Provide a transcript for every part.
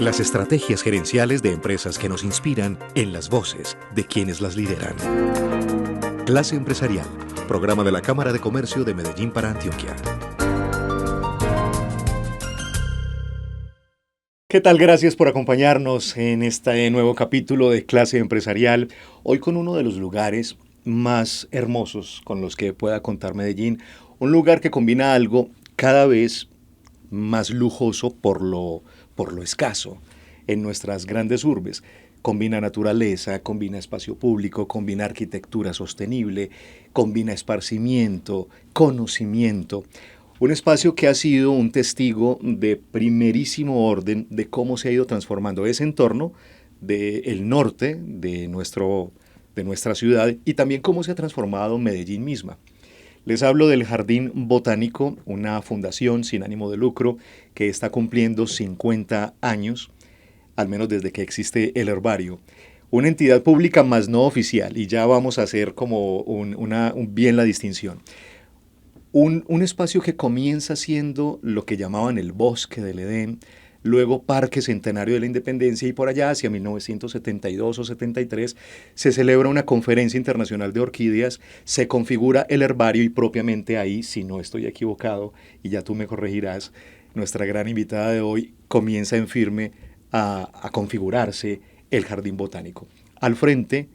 Las estrategias gerenciales de empresas que nos inspiran en las voces de quienes las lideran. Clase Empresarial, programa de la Cámara de Comercio de Medellín para Antioquia. ¿Qué tal? Gracias por acompañarnos en este nuevo capítulo de Clase Empresarial. Hoy con uno de los lugares más hermosos con los que pueda contar Medellín. Un lugar que combina algo cada vez más lujoso por lo escaso en nuestras grandes urbes. Combina naturaleza, combina espacio público, combina arquitectura sostenible, combina esparcimiento, conocimiento. Un espacio que ha sido un testigo de primerísimo orden de cómo se ha ido transformando ese entorno del norte de nuestra ciudad y también cómo se ha transformado Medellín misma. Les hablo del Jardín Botánico, una fundación sin ánimo de lucro que está cumpliendo 50 años, al menos desde que existe el herbario. Una entidad pública más no oficial, y ya vamos a hacer como bien la distinción. Un espacio que comienza siendo lo que llamaban el Bosque del Edén, luego Parque Centenario de la Independencia, y por allá hacia 1972 o 73 se celebra una conferencia internacional de orquídeas, se configura el herbario y propiamente ahí, si no estoy equivocado, y ya tú me corregirás, nuestra gran invitada de hoy comienza en firme a configurarse el Jardín Botánico. Al frente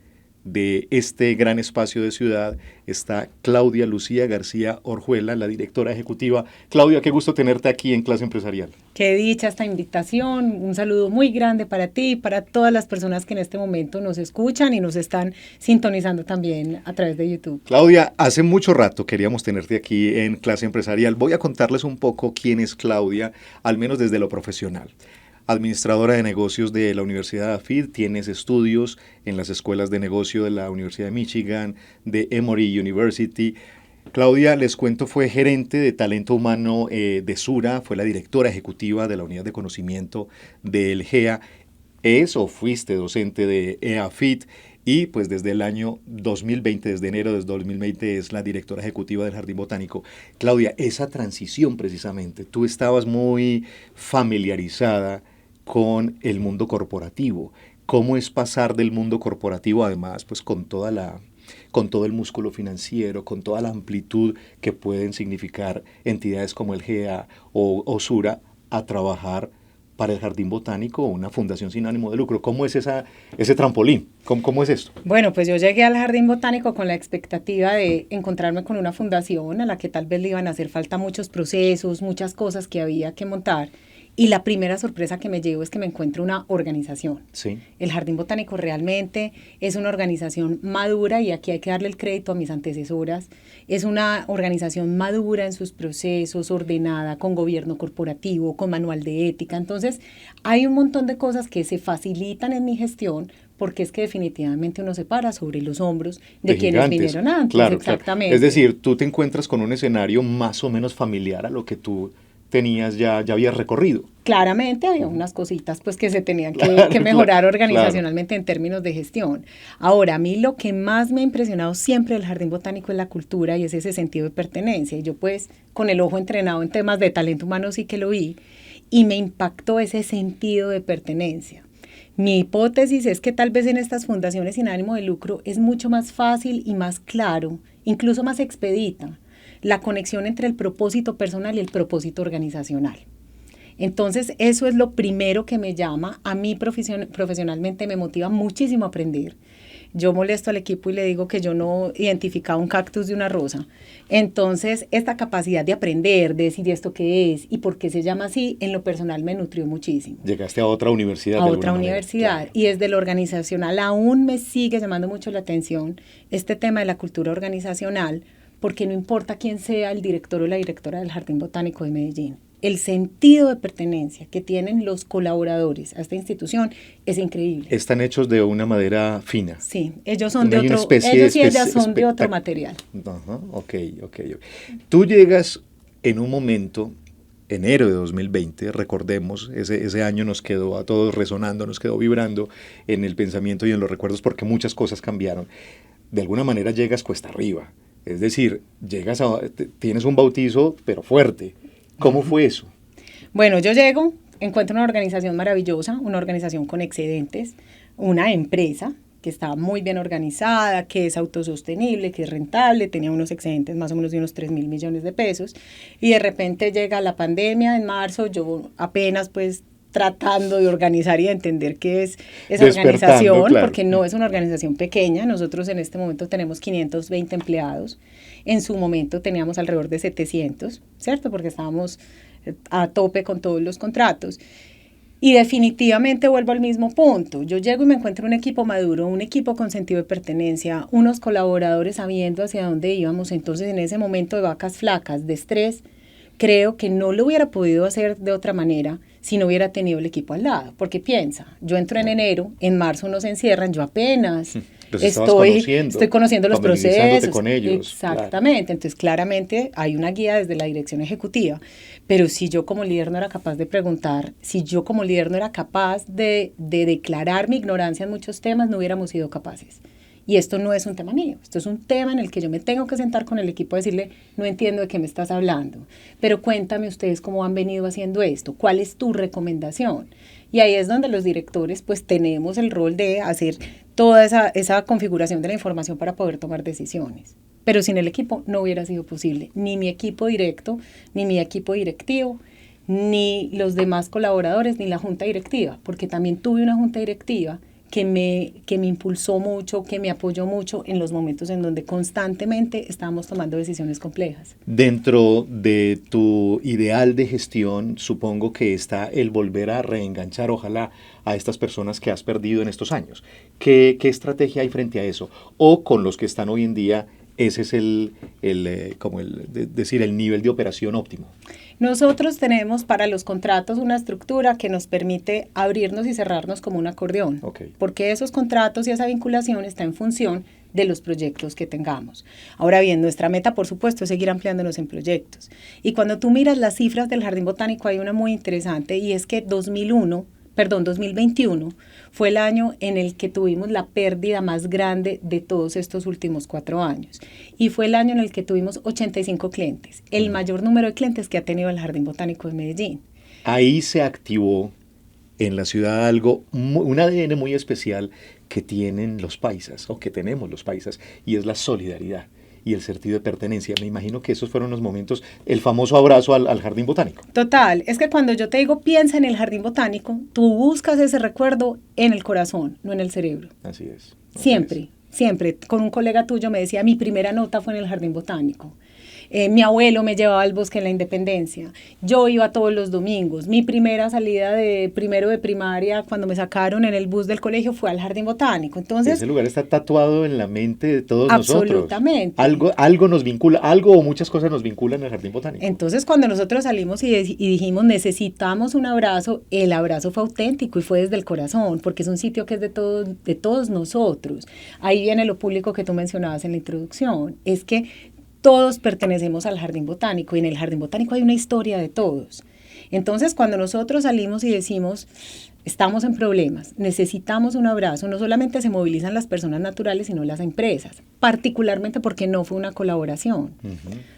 de este gran espacio de ciudad está Claudia Lucía García Orjuela, la directora ejecutiva. Claudia, qué gusto tenerte aquí en Clase Empresarial. Qué dicha esta invitación, un saludo muy grande para ti y para todas las personas que en este momento nos escuchan y nos están sintonizando también a través de YouTube. Claudia, hace mucho rato queríamos tenerte aquí en Clase Empresarial. Voy a contarles un poco quién es Claudia, al menos desde lo profesional. Administradora de negocios de la Universidad AFID, tienes estudios en las escuelas de negocio de la Universidad de Michigan, de Emory University. Claudia, les cuento, fue gerente de talento humano de Sura, fue la directora ejecutiva de la unidad de conocimiento del GEA, es o fuiste docente de EAFIT y pues desde el año 2020, desde enero de 2020 es la directora ejecutiva del Jardín Botánico. Claudia, esa transición precisamente, tú estabas muy familiarizada con el mundo corporativo. ¿Cómo es pasar del mundo corporativo, además, pues con todo el músculo financiero, con toda la amplitud que pueden significar entidades como el GEA o Sura, a trabajar para el Jardín Botánico o una fundación sin ánimo de lucro? ¿Cómo es ese trampolín? ¿Cómo es esto? Bueno, pues yo llegué al Jardín Botánico con la expectativa de encontrarme con una fundación a la que tal vez le iban a hacer falta muchos procesos, muchas cosas que había que montar. Y la primera sorpresa que me llevo es que me encuentro una organización. Sí. El Jardín Botánico realmente es una organización madura, y aquí hay que darle el crédito a mis antecesoras. Es una organización madura en sus procesos, ordenada, con gobierno corporativo, con manual de ética. Entonces, hay un montón de cosas que se facilitan en mi gestión, porque es que definitivamente uno se para sobre los hombros de quienes gigantes vinieron antes. Claro, exactamente. Claro. Es decir, tú te encuentras con un escenario más o menos familiar a lo que tú tenías ya habías recorrido. Claramente había unas cositas pues que se tenían que mejorar organizacionalmente en términos de gestión. Ahora, a mí lo que más me ha impresionado siempre del Jardín Botánico es la cultura y es ese sentido de pertenencia. Y yo pues con el ojo entrenado en temas de talento humano sí que lo vi y me impactó ese sentido de pertenencia. Mi hipótesis es que tal vez en estas fundaciones sin ánimo de lucro es mucho más fácil y más claro, incluso más expedita, la conexión entre el propósito personal y el propósito organizacional. Entonces, eso es lo primero que me llama. A mí profesionalmente me motiva muchísimo a aprender. Yo molesto al equipo y le digo que yo no identificaba un cactus de una rosa. Entonces, esta capacidad de aprender, de decir esto qué es y por qué se llama así, en lo personal me nutrió muchísimo. Llegaste a otra universidad. A otra universidad. Claro. Y desde lo organizacional aún me sigue llamando mucho la atención este tema de la cultura organizacional, porque no importa quién sea el director o la directora del Jardín Botánico de Medellín, el sentido de pertenencia que tienen los colaboradores a esta institución es increíble. Están hechos de una madera fina. Sí, ellos son de otro, ellos y ellas son de otro material. Ajá, ok. Tú llegas en un momento, enero de 2020, recordemos, ese año nos quedó a todos resonando, nos quedó vibrando en el pensamiento y en los recuerdos porque muchas cosas cambiaron. De alguna manera llegas cuesta arriba. Es decir, tienes un bautizo, pero fuerte. ¿Cómo fue eso? Bueno, yo llego encuentro una organización maravillosa, una organización con excedentes, una empresa que está muy bien organizada, que es autosostenible, que es rentable, tenía unos excedentes más o menos de unos 3.000 millones de pesos, y de repente llega la pandemia en marzo, yo apenas pues tratando de organizar y de entender qué es esa organización, claro, porque no es una organización pequeña. Nosotros en este momento tenemos 520 empleados, en su momento teníamos alrededor de 700, ¿cierto? Porque estábamos a tope con todos los contratos. Y definitivamente vuelvo al mismo punto. Yo llego y me encuentro un equipo maduro, un equipo con sentido de pertenencia, unos colaboradores sabiendo hacia dónde íbamos. Entonces, en ese momento de vacas flacas, de estrés, creo que no lo hubiera podido hacer de otra manera si no hubiera tenido el equipo al lado. Porque piensa, yo entro en enero, en marzo nos encierran, yo apenas estoy conociendo los procesos. Con ellos. Exactamente. Claro. Entonces, claramente hay una guía desde la dirección ejecutiva. Pero si yo como líder no era capaz de preguntar, si yo como líder no era capaz de declarar mi ignorancia en muchos temas, no hubiéramos sido capaces. Y esto no es un tema mío, esto es un tema en el que yo me tengo que sentar con el equipo a decirle, no entiendo de qué me estás hablando, pero cuéntame ustedes cómo han venido haciendo esto, cuál es tu recomendación. Y ahí es donde los directores pues tenemos el rol de hacer toda esa configuración de la información para poder tomar decisiones. Pero sin el equipo no hubiera sido posible, ni mi equipo directo, ni mi equipo directivo, ni los demás colaboradores, ni la junta directiva, porque también tuve una junta directiva que me impulsó mucho, que me apoyó mucho en los momentos en donde constantemente estábamos tomando decisiones complejas. Dentro de tu ideal de gestión, supongo que está el volver a reenganchar, ojalá, a estas personas que has perdido en estos años. ¿Qué estrategia hay frente a eso? O con los que están hoy en día, ese es el nivel de operación óptimo. Nosotros tenemos para los contratos una estructura que nos permite abrirnos y cerrarnos como un acordeón, porque esos contratos y esa vinculación está en función de los proyectos que tengamos. Ahora bien, nuestra meta, por supuesto, es seguir ampliándonos en proyectos. Y cuando tú miras las cifras del Jardín Botánico, hay una muy interesante, y es que 2021 fue el año en el que tuvimos la pérdida más grande de todos estos últimos 4 años. Y fue el año en el que tuvimos 85 clientes, el mayor número de clientes que ha tenido el Jardín Botánico de Medellín. Ahí se activó en la ciudad un ADN muy especial que tienen los paisas, o que tenemos los paisas, y es la solidaridad y el sentido de pertenencia. Me imagino que esos fueron los momentos, el famoso abrazo al Jardín Botánico. Total, es que cuando yo te digo piensa en el Jardín Botánico, tú buscas ese recuerdo en el corazón, no en el cerebro. Así es. Siempre. Con un colega tuyo me decía, mi primera nota fue en el Jardín Botánico. Mi abuelo me llevaba al Bosque de la Independencia. Yo iba todos los domingos. Mi primera salida de primero de primaria, cuando me sacaron en el bus del colegio, fue al Jardín Botánico. Entonces, ese lugar está tatuado en la mente de todos absolutamente. nosotros. Algo nos vincula, algo o muchas cosas nos vinculan al Jardín Botánico. Entonces, cuando nosotros salimos y dijimos, necesitamos un abrazo, el abrazo fue auténtico y fue desde el corazón, porque es un sitio que es de todos nosotros. Ahí viene lo público que tú mencionabas en la introducción. Es que todos pertenecemos al Jardín Botánico y en el Jardín Botánico hay una historia de todos. Entonces, cuando nosotros salimos y decimos, estamos en problemas, necesitamos un abrazo, no solamente se movilizan las personas naturales, sino las empresas, particularmente porque no fue una colaboración.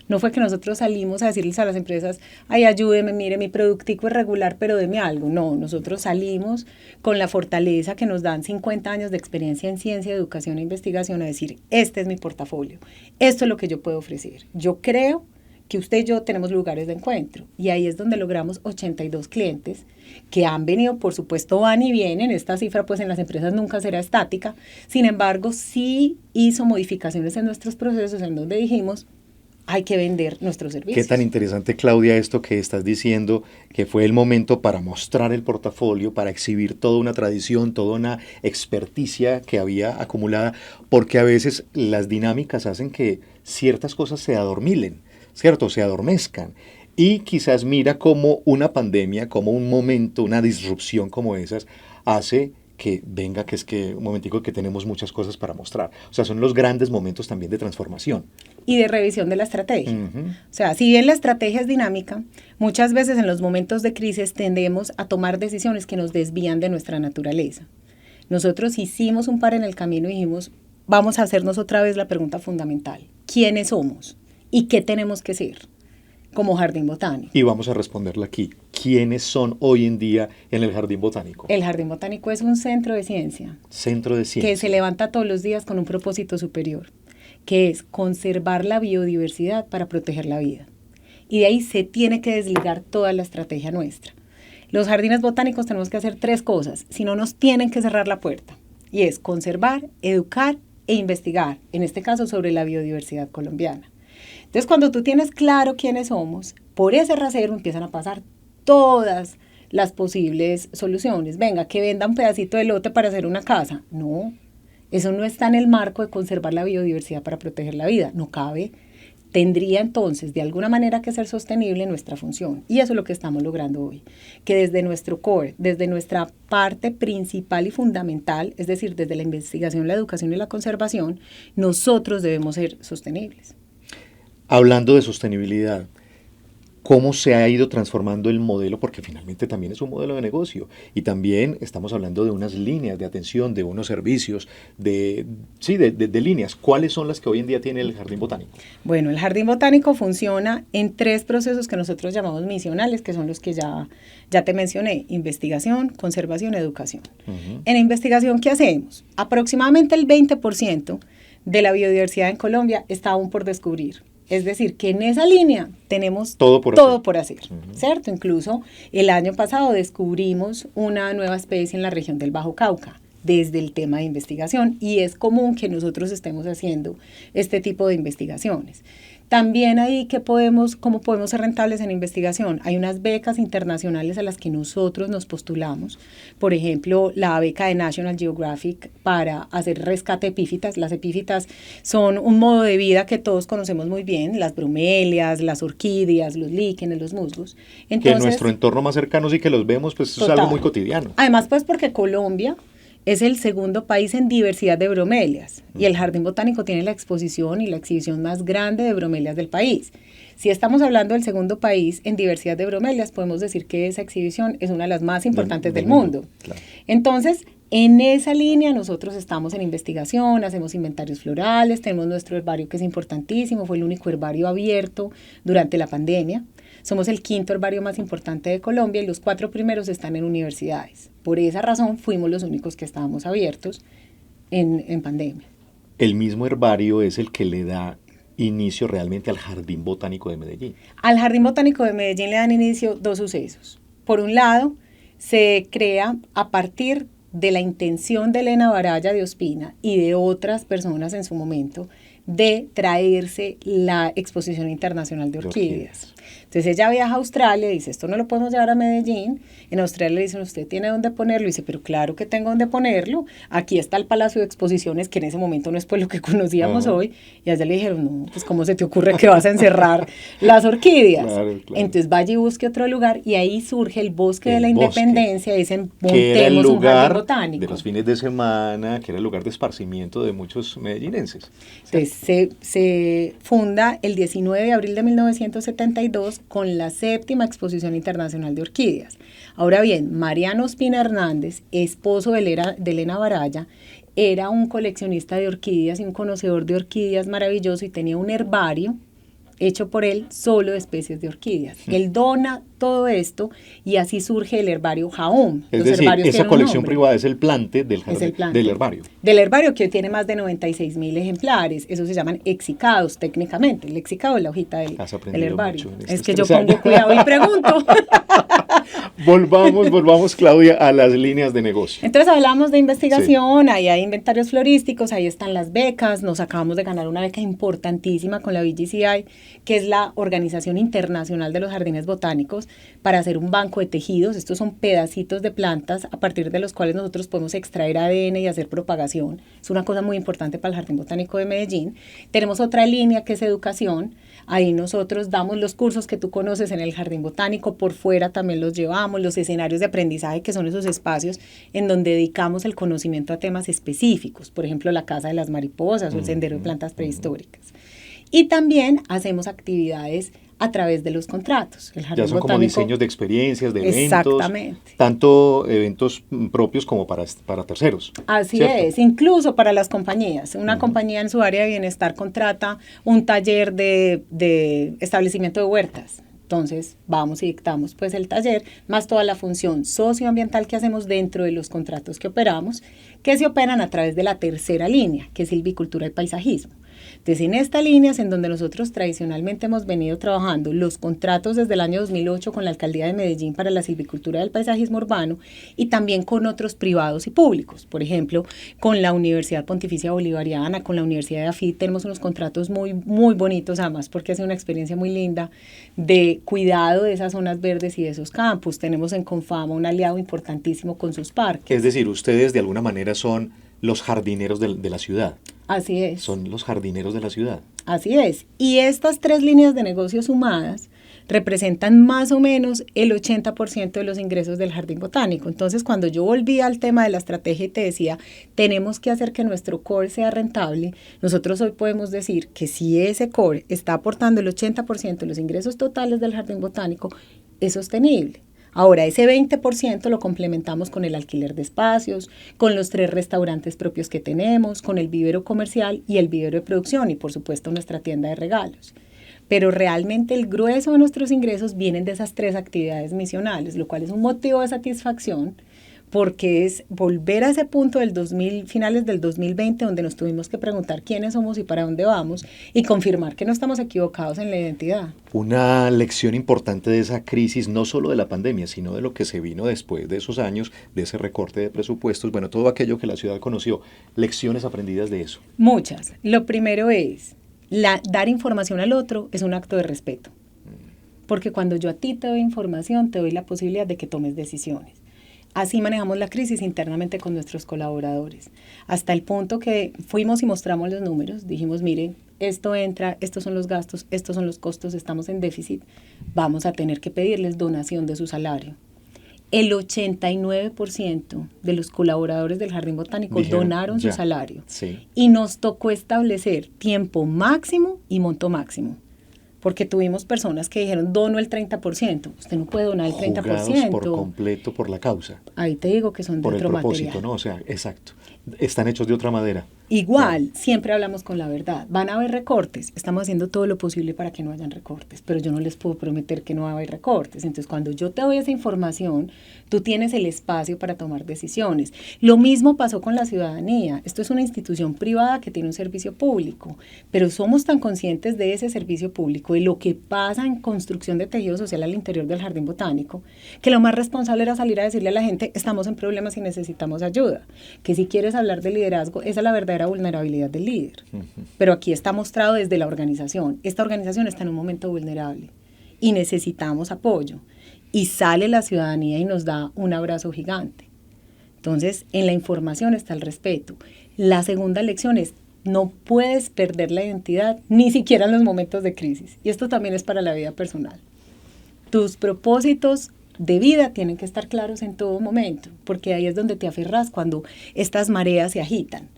No fue que nosotros salimos a decirles a las empresas, ay, ayúdeme, mire, mi productico es regular, pero deme algo. No, nosotros salimos con la fortaleza que nos dan 50 años de experiencia en ciencia, educación e investigación a decir, este es mi portafolio, esto es lo que yo puedo ofrecer. Yo creo que usted y yo tenemos lugares de encuentro, y ahí es donde logramos 82 clientes que han venido, por supuesto, van y vienen. Esta cifra pues en las empresas nunca será estática, sin embargo sí hizo modificaciones en nuestros procesos en donde dijimos, hay que vender nuestros servicios. Qué tan interesante, Claudia, esto que estás diciendo, que fue el momento para mostrar el portafolio, para exhibir toda una tradición, toda una experticia que había acumulada, porque a veces las dinámicas hacen que ciertas cosas se adormilen, ¿cierto? Se adormezcan. Y quizás mira cómo una pandemia, como un momento, una disrupción como esas, hace que venga, que es que un momentico que tenemos muchas cosas para mostrar. O sea, son los grandes momentos también de transformación. Y de revisión de la estrategia. O sea, si bien la estrategia es dinámica, muchas veces en los momentos de crisis tendemos a tomar decisiones que nos desvían de nuestra naturaleza. Nosotros hicimos un par en el camino y dijimos, vamos a hacernos otra vez la pregunta fundamental. ¿Quiénes somos? ¿Y qué tenemos que ser? como jardín botánico. Y vamos a responderla aquí. ¿Quiénes son hoy en día en el Jardín Botánico? El Jardín Botánico es un centro de ciencia. Centro de ciencia. Que se levanta todos los días con un propósito superior, que es conservar la biodiversidad para proteger la vida. Y de ahí se tiene que desligar toda la estrategia nuestra. Los jardines botánicos tenemos que hacer 3 cosas, si no nos tienen que cerrar la puerta. Y es conservar, educar e investigar, en este caso sobre la biodiversidad colombiana. Entonces, cuando tú tienes claro quiénes somos, por ese rasero empiezan a pasar todas las posibles soluciones. Venga, que venda un pedacito de lote para hacer una casa. No, eso no está en el marco de conservar la biodiversidad para proteger la vida, no cabe. Tendría entonces de alguna manera que ser sostenible nuestra función. Y eso es lo que estamos logrando hoy. Que desde nuestro core, desde nuestra parte principal y fundamental, es decir, desde la investigación, la educación y la conservación, nosotros debemos ser sostenibles. Hablando de sostenibilidad, ¿cómo se ha ido transformando el modelo? Porque finalmente también es un modelo de negocio y también estamos hablando de unas líneas de atención, de unos servicios, de líneas. ¿Cuáles son las que hoy en día tiene el Jardín Botánico? Bueno, el Jardín Botánico funciona en 3 procesos que nosotros llamamos misionales, que son los que ya te mencioné: investigación, conservación, educación. Uh-huh. En investigación, ¿qué hacemos? Aproximadamente el 20% de la biodiversidad en Colombia está aún por descubrir. Es decir, que en esa línea tenemos todo por hacer, uh-huh. ¿Cierto? Incluso el año pasado descubrimos una nueva especie en la región del Bajo Cauca, desde el tema de investigación, y es común que nosotros estemos haciendo este tipo de investigaciones. También ahí, ¿cómo podemos ser rentables en investigación? Hay unas becas internacionales a las que nosotros nos postulamos. Por ejemplo, la beca de National Geographic para hacer rescate de epífitas. Las epífitas son un modo de vida que todos conocemos muy bien, las bromelias, las orquídeas, los líquenes, los musgos. Entonces, que en nuestro entorno más cercano sí que los vemos, pues eso es algo muy cotidiano. Además, pues porque Colombia es el segundo país en diversidad de bromelias y el Jardín Botánico tiene la exposición y la exhibición más grande de bromelias del país. Si estamos hablando del segundo país en diversidad de bromelias, podemos decir que esa exhibición es una de las más importantes del mundo. Claro. Entonces, en esa línea nosotros estamos en investigación, hacemos inventarios florales, tenemos nuestro herbario que es importantísimo, fue el único herbario abierto durante la pandemia. Somos el 5º herbario más importante de Colombia y los 4 primeros están en universidades. Por esa razón fuimos los únicos que estábamos abiertos en pandemia. El mismo herbario es el que le da inicio realmente al Jardín Botánico de Medellín. Al Jardín Botánico de Medellín le dan inicio 2 sucesos. Por un lado, se crea a partir de la intención de Elena Baraya de Ospina y de otras personas en su momento de traerse la Exposición Internacional de Orquídeas. Entonces ella viaja a Australia y dice, esto no lo podemos llevar a Medellín. En Australia le dicen, ¿usted tiene dónde ponerlo? Y dice, pero claro que tengo dónde ponerlo. Aquí está el Palacio de Exposiciones, que en ese momento no es pues lo que conocíamos hoy. Y a ella le dijeron, no, pues ¿cómo se te ocurre que vas a encerrar las orquídeas? Claro. Entonces vaya y busque otro lugar y ahí surge el Bosque de la Independencia. Y dicen, montemos un jardín botánico. De los fines de semana, que era el lugar de esparcimiento de muchos medellinenses. Entonces se funda el 19 de abril de 1972 con la 7ª Exposición Internacional de Orquídeas. Ahora bien, Mariano Ospina Hernández, esposo de Elena Baraya, era un coleccionista de orquídeas y un conocedor de orquídeas maravilloso y tenía un herbario hecho por él solo de especies de orquídeas. Él dona todo esto y así surge el herbario Jaum. Es decir, esa colección privada es el plante del herbario. Del herbario, que hoy tiene más de 96,000 ejemplares. Esos se llaman exicados técnicamente. El exicado es la hojita del herbario. Es que yo pongo cuidado y pregunto. Volvamos, Claudia, a las líneas de negocio. Entonces hablamos de investigación, sí. Ahí hay inventarios florísticos, ahí están las becas. Nos acabamos de ganar una beca importantísima con la BGCI, que es la Organización Internacional de los Jardines Botánicos, para hacer un banco de tejidos. Estos son pedacitos de plantas a partir de los cuales nosotros podemos extraer ADN y hacer propagación. Es una cosa muy importante para el Jardín Botánico de Medellín. Tenemos otra línea que es educación. Ahí nosotros damos los cursos que tú conoces en el Jardín Botánico, por fuera también los llevamos, los escenarios de aprendizaje, que son esos espacios en donde dedicamos el conocimiento a temas específicos, por ejemplo, la Casa de las Mariposas o el Sendero de Plantas Prehistóricas. Y también hacemos actividades a través de los contratos. El Jardín ya son Botánico, como diseños de experiencias, de eventos. Exactamente. Tanto eventos propios como para terceros. Así ¿cierto? es, incluso para las compañías. Una compañía en su área de bienestar contrata un taller de establecimiento de huertas. Entonces vamos y dictamos pues el taller, más toda la función socioambiental que hacemos dentro de los contratos que operamos, que se operan a través de la tercera línea, que es silvicultura y paisajismo. Entonces, en esta línea es en donde nosotros tradicionalmente hemos venido trabajando los contratos desde el año 2008 con la Alcaldía de Medellín para la silvicultura y el paisajismo urbano y también con otros privados y públicos. Por ejemplo, con la Universidad Pontificia Bolivariana, con la Universidad de AFIT, tenemos unos contratos muy, muy bonitos, además, porque ha sido una experiencia muy linda de cuidado de esas zonas verdes y de esos campus. Tenemos en Confama un aliado importantísimo con sus parques. Es decir, ustedes de alguna manera son los jardineros de la ciudad. Así es. Son los jardineros de la ciudad. Así es. Y estas 3 líneas de negocio sumadas representan más o menos el 80% de los ingresos del jardín botánico. Entonces, cuando yo volví al tema de la estrategia y te decía, tenemos que hacer que nuestro core sea rentable, nosotros hoy podemos decir que si ese core está aportando el 80% de los ingresos totales del jardín botánico, es sostenible. Ahora, ese 20% lo complementamos con el alquiler de espacios, con los 3 restaurantes propios que tenemos, con el vivero comercial y el vivero de producción y, por supuesto, nuestra tienda de regalos. Pero realmente el grueso de nuestros ingresos vienen de esas 3 actividades misionales, lo cual es un motivo de satisfacción porque es volver a ese punto del finales del 2020, donde nos tuvimos que preguntar quiénes somos y para dónde vamos, y confirmar que no estamos equivocados en la identidad. Una lección importante de esa crisis, no solo de la pandemia, sino de lo que se vino después de esos años, de ese recorte de presupuestos, bueno, todo aquello que la ciudad conoció, lecciones aprendidas de eso. Muchas. Lo primero es, dar información al otro es un acto de respeto, porque cuando yo a ti te doy información, te doy la posibilidad de que tomes decisiones. Así manejamos la crisis internamente con nuestros colaboradores, hasta el punto que fuimos y mostramos los números, dijimos, miren, esto entra, estos son los gastos, estos son los costos, estamos en déficit, vamos a tener que pedirles donación de su salario. El 89% de los colaboradores del Jardín Botánico donaron su salario, sí. Y nos tocó establecer tiempo máximo y monto máximo. Porque tuvimos personas que dijeron, dono el 30%. Usted no puede donar el 30%. Jugados por completo por la causa. Ahí te digo que son de otro material. Por el propósito, ¿no? O sea, exacto. Están hechos de otra madera. Igual, siempre hablamos con la verdad. Van a haber recortes. Estamos haciendo todo lo posible para que no hayan recortes, pero yo no les puedo prometer que no va a haber recortes. Entonces, cuando yo te doy esa información, tú tienes el espacio para tomar decisiones. Lo mismo pasó con la ciudadanía. Esto es una institución privada que tiene un servicio público, pero somos tan conscientes de ese servicio público y lo que pasa en construcción de tejido social al interior del jardín botánico, que lo más responsable era salir a decirle a la gente, estamos en problemas y necesitamos ayuda. Que si quieres hablar de liderazgo, esa es la verdadera vulnerabilidad del líder. Pero aquí está mostrado desde la organización. Esta organización está en un momento vulnerable y necesitamos apoyo. Y sale la ciudadanía y nos da un abrazo gigante. Entonces, en la información está el respeto. La segunda lección es, no puedes perder la identidad, ni siquiera en los momentos de crisis. Y esto también es para la vida personal. Tus propósitos de vida tienen que estar claros en todo momento, porque ahí es donde te aferras cuando estas mareas se agitan.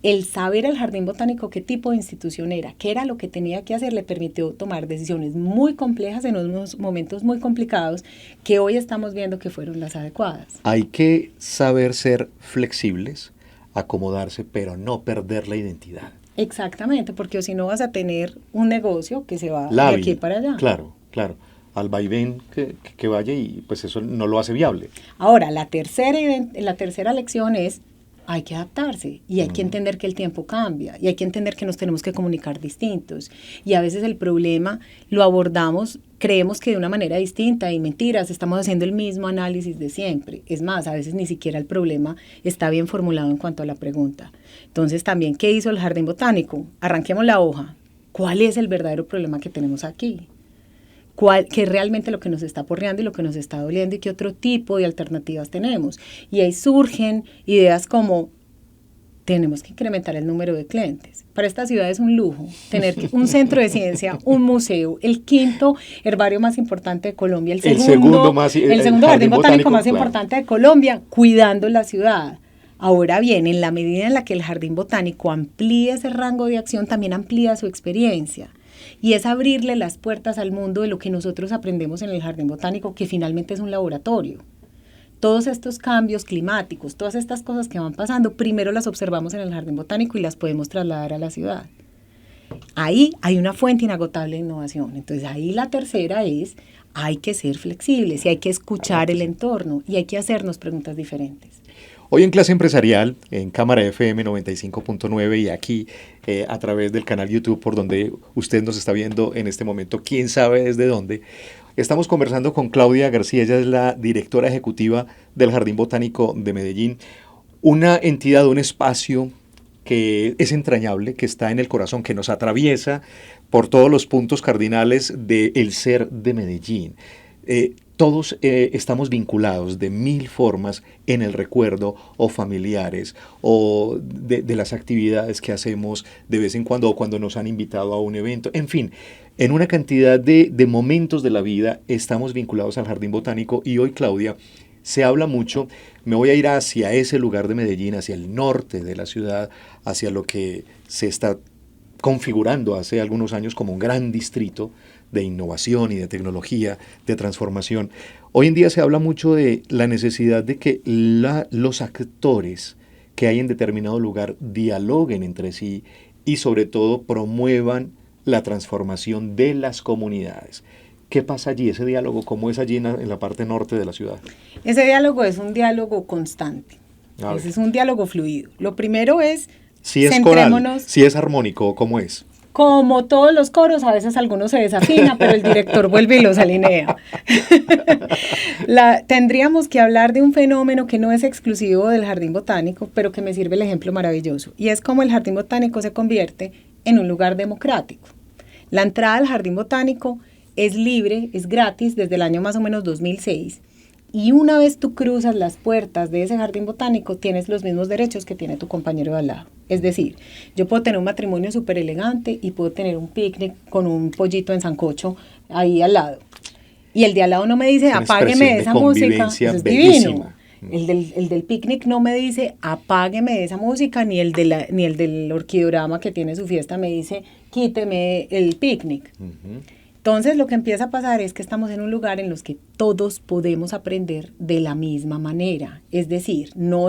El saber al Jardín Botánico qué tipo de institución era, qué era lo que tenía que hacer, le permitió tomar decisiones muy complejas en unos momentos muy complicados que hoy estamos viendo que fueron las adecuadas. Hay que saber ser flexibles, acomodarse, pero no perder la identidad. Exactamente, porque si no vas a tener un negocio que se va lábil, de aquí para allá. Claro, claro. Al vaivén que vaya y pues eso no lo hace viable. Ahora, la tercera lección es, hay que adaptarse y hay que entender que el tiempo cambia y hay que entender que nos tenemos que comunicar distintos. Y a veces el problema lo abordamos, creemos que de una manera distinta y mentiras, estamos haciendo el mismo análisis de siempre. Es más, a veces ni siquiera el problema está bien formulado en cuanto a la pregunta. Entonces también, ¿qué hizo el Jardín Botánico? Arranquemos la hoja. ¿Cuál es el verdadero problema que tenemos aquí? ¿Qué es realmente lo que nos está porreando y lo que nos está doliendo y qué otro tipo de alternativas tenemos? Y ahí surgen ideas como, tenemos que incrementar el número de clientes. Para esta ciudad es un lujo tener un centro de ciencia, un museo, el 5º herbario más importante de Colombia, el segundo jardín botánico más importante de Colombia, cuidando la ciudad. Ahora bien, en la medida en la que el jardín botánico amplíe ese rango de acción, también amplía su experiencia. Y es abrirle las puertas al mundo de lo que nosotros aprendemos en el Jardín Botánico, que finalmente es un laboratorio. Todos estos cambios climáticos, todas estas cosas que van pasando, primero las observamos en el Jardín Botánico y las podemos trasladar a la ciudad. Ahí hay una fuente inagotable de innovación. Entonces ahí la tercera es, hay que ser flexibles y hay que escuchar el entorno y hay que hacernos preguntas diferentes. Hoy en Clase Empresarial, en Cámara FM 95.9 y aquí a través del canal YouTube por donde usted nos está viendo en este momento, quién sabe desde dónde, estamos conversando con Claudia García. Ella es la directora ejecutiva del Jardín Botánico de Medellín, una entidad, un espacio que es entrañable, que está en el corazón, que nos atraviesa por todos los puntos cardinales del ser de Medellín. Todos estamos vinculados de mil formas en el recuerdo o familiares o de las actividades que hacemos de vez en cuando o cuando nos han invitado a un evento. En fin, en una cantidad de momentos de la vida estamos vinculados al Jardín Botánico y hoy, Claudia, se habla mucho. Me voy a ir hacia ese lugar de Medellín, hacia el norte de la ciudad, hacia lo que se está configurando hace algunos años como un gran distrito de innovación y de tecnología, de transformación. Hoy en día se habla mucho de la necesidad de que los actores que hay en determinado lugar dialoguen entre sí y sobre todo promuevan la transformación de las comunidades. ¿Qué pasa allí, ese diálogo? ¿Cómo es allí en la parte norte de la ciudad? Ese diálogo es un diálogo constante. Ese es un diálogo fluido. Lo primero es, si es coral, si es armónico, ¿cómo es? Como todos los coros, a veces algunos se desafina, pero el director vuelve y los alinea. Tendríamos que hablar de un fenómeno que no es exclusivo del Jardín Botánico, pero que me sirve el ejemplo maravilloso. Y es como el Jardín Botánico se convierte en un lugar democrático. La entrada al Jardín Botánico es libre, es gratis desde el año más o menos 2006. Y una vez tú cruzas las puertas de ese jardín botánico, tienes los mismos derechos que tiene tu compañero de al lado. Es decir, yo puedo tener un matrimonio súper elegante y puedo tener un picnic con un pollito en sancocho ahí al lado. Y el de al lado no me dice, apágueme esa música. Eso es divino. El del picnic no me dice, apágueme esa música, ni el del orquidorama que tiene su fiesta me dice, quíteme el picnic. Uh-huh. Entonces lo que empieza a pasar es que estamos en un lugar en los que todos podemos aprender de la misma manera, es decir, no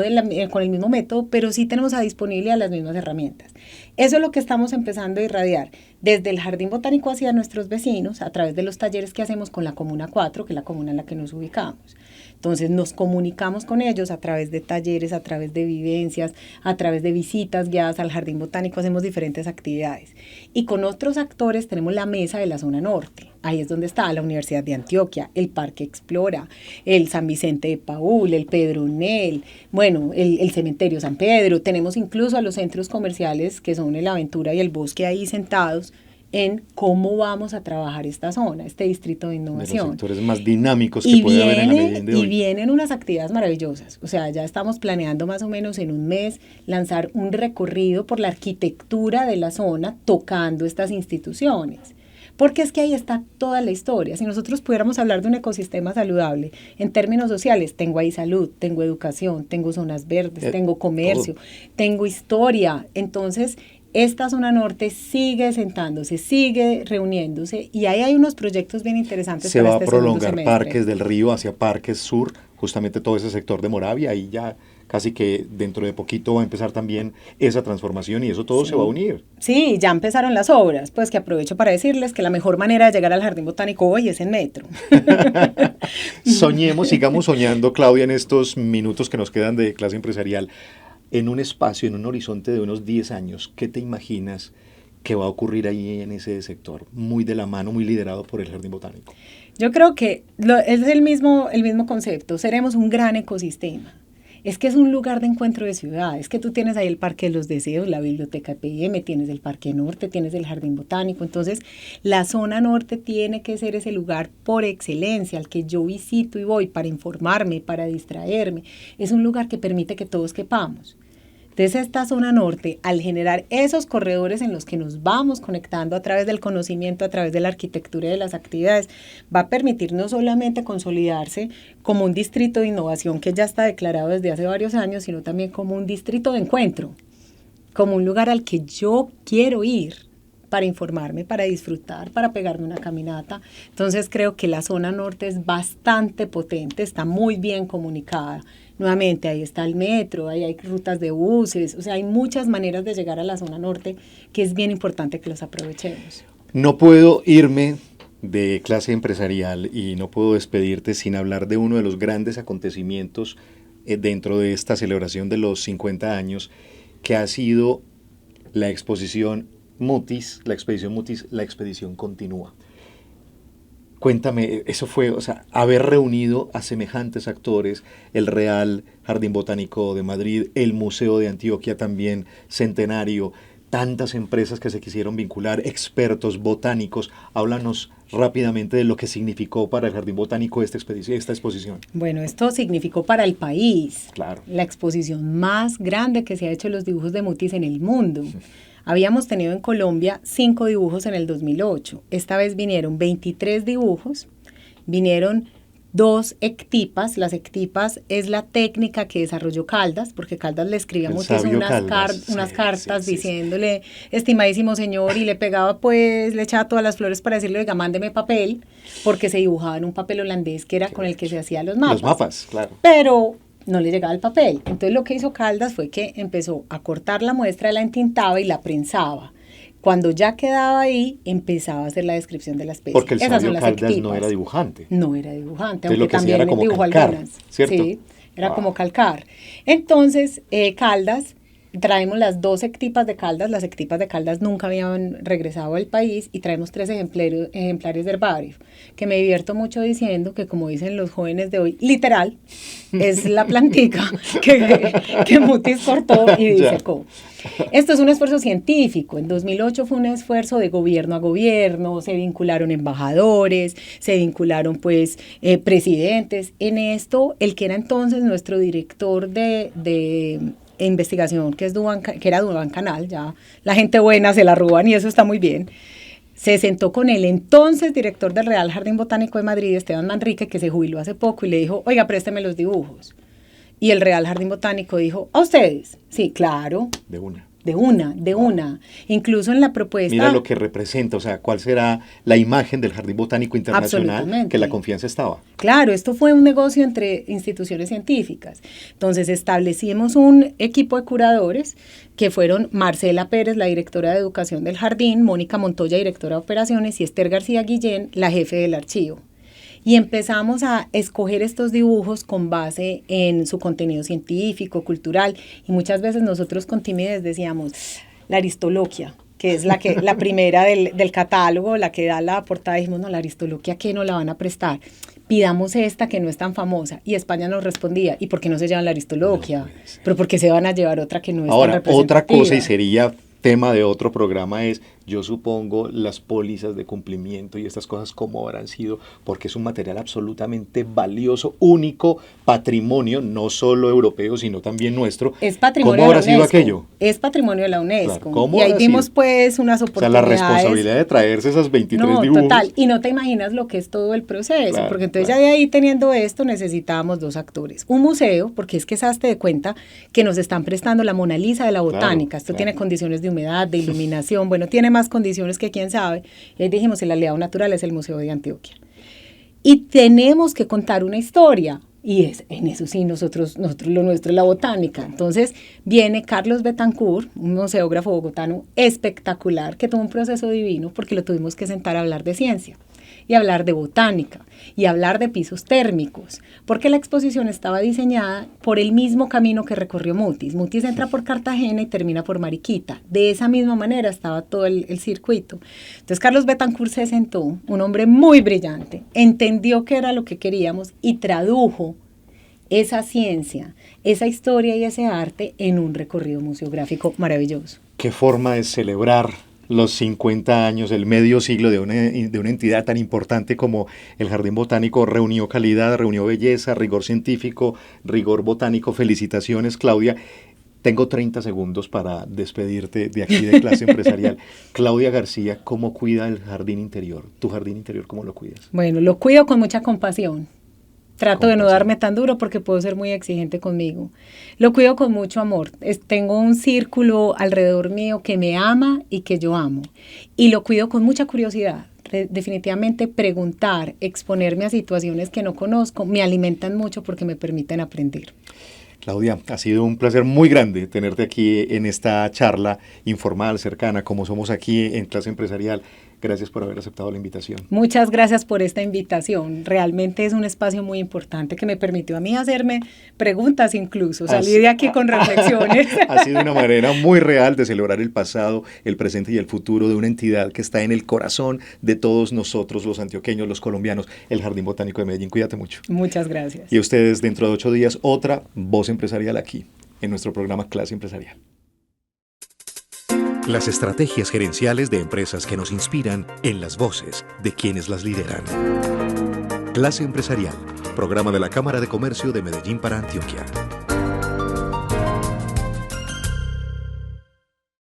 con el mismo método, pero sí tenemos a disponibilidad las mismas herramientas. Eso es lo que estamos empezando a irradiar desde el Jardín Botánico hacia nuestros vecinos a través de los talleres que hacemos con la Comuna 4, que es la comuna en la que nos ubicamos. Entonces nos comunicamos con ellos a través de talleres, a través de vivencias, a través de visitas guiadas al Jardín Botánico, hacemos diferentes actividades. Y con otros actores tenemos la mesa de la zona norte. Ahí es donde está la Universidad de Antioquia, el Parque Explora, el San Vicente de Paúl, el Pedronel, bueno, el Cementerio San Pedro. Tenemos incluso a los centros comerciales que son el Aventura y el Bosque ahí sentados en cómo vamos a trabajar esta zona, este distrito de innovación. De los sectores más dinámicos que puede haber en la Medellín de hoy. Y vienen unas actividades maravillosas. O sea, ya estamos planeando más o menos en un mes lanzar un recorrido por la arquitectura de la zona tocando estas instituciones. Porque es que ahí está toda la historia. Si nosotros pudiéramos hablar de un ecosistema saludable en términos sociales, tengo ahí salud, tengo educación, tengo zonas verdes, tengo comercio, tengo historia. Entonces, esta zona norte sigue sentándose, sigue reuniéndose y ahí hay unos proyectos bien interesantes. Se va a prolongar Parques del Río hacia Parques Sur, justamente todo ese sector de Moravia, y ya casi que dentro de poquito va a empezar también esa transformación y eso todo se va a unir. Sí, ya empezaron las obras, pues que aprovecho para decirles que la mejor manera de llegar al Jardín Botánico hoy es en metro. Soñemos, sigamos soñando, Claudia, en estos minutos que nos quedan de clase empresarial. En un espacio, en un horizonte de unos 10 años, ¿qué te imaginas que va a ocurrir ahí en ese sector? Muy de la mano, muy liderado por el Jardín Botánico. Yo creo que es el mismo concepto, seremos un gran ecosistema. Es que es un lugar de encuentro de ciudad, es que tú tienes ahí el Parque de los Deseos, la Biblioteca PM, tienes el Parque Norte, tienes el Jardín Botánico, entonces la zona norte tiene que ser ese lugar por excelencia al que yo visito y voy para informarme, para distraerme, es un lugar que permite que todos quepamos. Entonces esta zona norte, al generar esos corredores en los que nos vamos conectando a través del conocimiento, a través de la arquitectura y de las actividades, va a permitir no solamente consolidarse como un distrito de innovación que ya está declarado desde hace varios años, sino también como un distrito de encuentro, como un lugar al que yo quiero ir para informarme, para disfrutar, para pegarme una caminata. Entonces creo que la zona norte es bastante potente, está muy bien comunicada. Nuevamente, ahí está el metro, ahí hay rutas de buses, o sea, hay muchas maneras de llegar a la zona norte que es bien importante que los aprovechemos. No puedo irme de clase empresarial y no puedo despedirte sin hablar de uno de los grandes acontecimientos dentro de esta celebración de los 50 años, que ha sido la exposición Mutis, la expedición Mutis, la expedición continúa. Cuéntame, eso fue, o sea, haber reunido a semejantes actores, el Real Jardín Botánico de Madrid, el Museo de Antioquia también, centenario, tantas empresas que se quisieron vincular, expertos botánicos. Háblanos rápidamente de lo que significó para el Jardín Botánico esta exposición. Bueno, esto significó para el país, claro, la exposición más grande que se ha hecho de los dibujos de Mutis en el mundo. Habíamos tenido en Colombia 5 dibujos en el 2008. Esta vez vinieron 23 dibujos, vinieron 2 ectipas. Las ectipas es la técnica que desarrolló Caldas, porque Caldas le escribía muchas unas cartas diciéndole, estimadísimo señor, y le pegaba pues, le echaba todas las flores para decirle, oiga, mándeme papel, porque se dibujaba en un papel holandés que era con el que se hacían los mapas. Los mapas, claro. Pero no le llegaba el papel. Entonces lo que hizo Caldas fue que empezó a cortar la muestra, la entintaba y la prensaba. Cuando ya quedaba ahí, empezaba a hacer la descripción de la especie. Porque el sabio Caldas no era dibujante. No era dibujante, entonces, aunque también era dibujó calcar, algunas. ¿cierto? Sí, era como calcar. Entonces, Caldas, traemos las 2 ectipas de Caldas. Las ectipas de Caldas nunca habían regresado al país y traemos 3 ejemplares de herbario, que me divierto mucho diciendo que, como dicen los jóvenes de hoy, literal, es la plantica que Mutis cortó y disecó. Esto es un esfuerzo científico. En 2008 fue un esfuerzo de gobierno a gobierno, se vincularon embajadores, se vincularon pues presidentes. En esto, el que era entonces nuestro director de investigación, que era Duván Canal, ya la gente buena se la roban y eso está muy bien, se sentó con el entonces director del Real Jardín Botánico de Madrid, Esteban Manrique, que se jubiló hace poco, y le dijo, oiga, présteme los dibujos. Y el Real Jardín Botánico dijo, ¿a ustedes? Sí, claro. De una. Incluso en la propuesta... Mira lo que representa, o sea, cuál será la imagen del Jardín Botánico Internacional, que la confianza estaba. Claro, esto fue un negocio entre instituciones científicas. Entonces establecimos un equipo de curadores que fueron Marcela Pérez, la directora de educación del jardín, Mónica Montoya, directora de operaciones, y Esther García Guillén, la jefe del archivo. Y empezamos a escoger estos dibujos con base en su contenido científico, cultural, y muchas veces nosotros con timidez decíamos, la aristoloquia, que es la primera del catálogo, la que da la portada, dijimos, no, la aristoloquia, ¿qué no la van a prestar? Pidamos esta que no es tan famosa. Y España nos respondía, ¿y por qué no se llevan la aristoloquia? No, pero ¿por qué se van a llevar otra que no es tan representativa? Otra cosa, y sería tema de otro programa, es, yo supongo, las pólizas de cumplimiento y estas cosas cómo habrán sido, porque es un material absolutamente valioso, único, patrimonio, no solo europeo, sino también nuestro. Es patrimonio ¿Cómo habrá sido aquello? Es patrimonio de la UNESCO. Claro, y ahí vimos pues unas oportunidades. O sea, la responsabilidad de traerse esas 23 dibujos. No, total, y no te imaginas lo que es todo el proceso, claro, porque entonces ya de ahí teniendo esto necesitábamos 2 actores. Un museo, porque es que se hazte de cuenta que nos están prestando la Mona Lisa de la botánica. Claro, esto tiene condiciones de humedad, de iluminación, bueno, tiene más condiciones que quién sabe. Y ahí dijimos, el aliado natural es el Museo de Antioquia. Y tenemos que contar una historia. Y en eso sí, nosotros lo nuestro es la botánica. Entonces viene Carlos Betancourt, un museógrafo bogotano espectacular, que tuvo un proceso divino porque lo tuvimos que sentar a hablar de ciencia y hablar de botánica y hablar de pisos térmicos, porque la exposición estaba diseñada por el mismo camino que recorrió Mutis. Mutis entra por Cartagena y termina por Mariquita. De esa misma manera estaba todo el circuito. Entonces Carlos Betancourt se sentó, un hombre muy brillante, entendió qué era lo que queríamos y tradujo esa ciencia, esa historia y ese arte en un recorrido museográfico maravilloso. ¿Qué forma de celebrar los 50 años, el medio siglo de una entidad tan importante como el Jardín Botánico? Reunió calidad, reunió belleza, rigor científico, rigor botánico. Felicitaciones, Claudia. Tengo 30 segundos para despedirte de aquí de Clase Empresarial. Claudia García, ¿cómo cuida el jardín interior? ¿Tu jardín interior cómo lo cuidas? Bueno, lo cuido con mucha compasión. Trato de no darme tan duro porque puedo ser muy exigente conmigo. Lo cuido con mucho amor. Tengo un círculo alrededor mío que me ama y que yo amo. Y lo cuido con mucha curiosidad. Definitivamente preguntar, exponerme a situaciones que no conozco, me alimentan mucho porque me permiten aprender. Claudia, ha sido un placer muy grande tenerte aquí en esta charla informal, cercana, como somos aquí en Clase Empresarial. Gracias por haber aceptado la invitación. Muchas gracias por esta invitación. Realmente es un espacio muy importante que me permitió a mí hacerme preguntas incluso, salir de aquí con reflexiones. Ha sido una manera muy real de celebrar el pasado, el presente y el futuro de una entidad que está en el corazón de todos nosotros, los antioqueños, los colombianos, el Jardín Botánico de Medellín. Cuídate mucho. Muchas gracias. Y a ustedes, dentro de 8 días, otra voz empresarial aquí, en nuestro programa Clase Empresarial. Las estrategias gerenciales de empresas que nos inspiran en las voces de quienes las lideran. Clase Empresarial, programa de la Cámara de Comercio de Medellín para Antioquia.